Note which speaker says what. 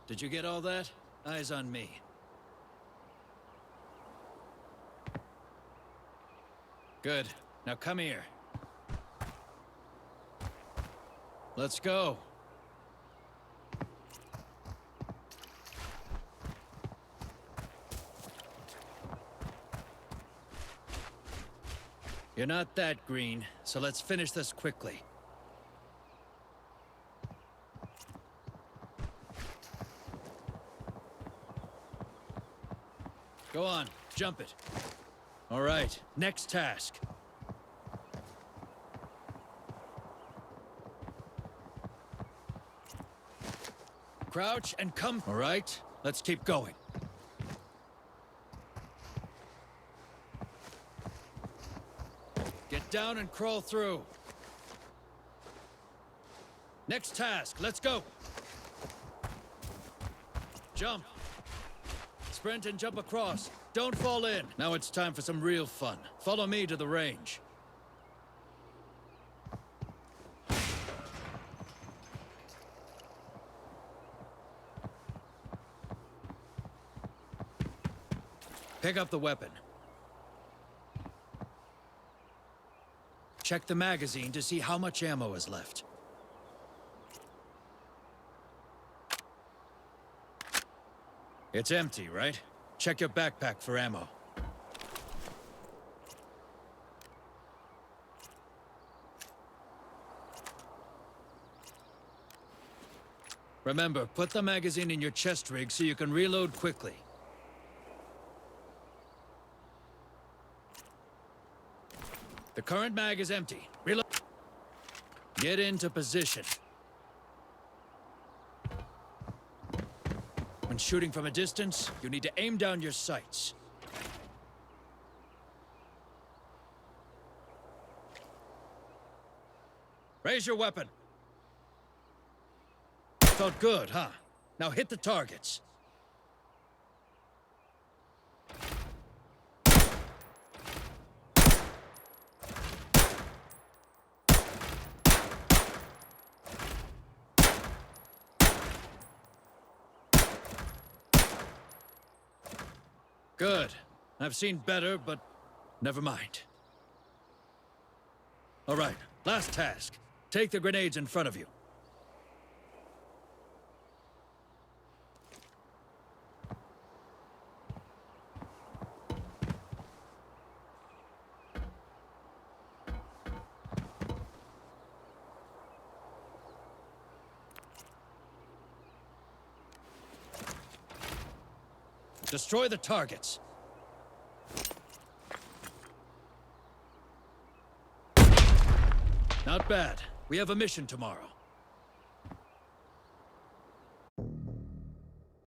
Speaker 1: Did you get all that? Eyes on me. Good. Now come here. Let's go. You're not that green, so let's finish this quickly. Go on, jump it. All right, next task. Crouch and come. All right, let's keep going. Get down and crawl through. Next task, let's go. Jump. Sprint and jump across. Don't fall in. Now it's time for some real fun. Follow me to the range. Pick up the weapon. Check the magazine to see how much ammo is left. It's empty, right? Check your backpack for ammo. Remember, put the magazine in your chest rig so you can reload quickly. The current mag is empty. Reload. Get into position. When shooting from a distance, you need to aim down your sights. Raise your weapon. Felt good, huh? Now hit the targets. Good. I've seen better, but never mind. All right, last task. Take the grenades in front of you. Destroy the targets. Not bad. We have a mission tomorrow.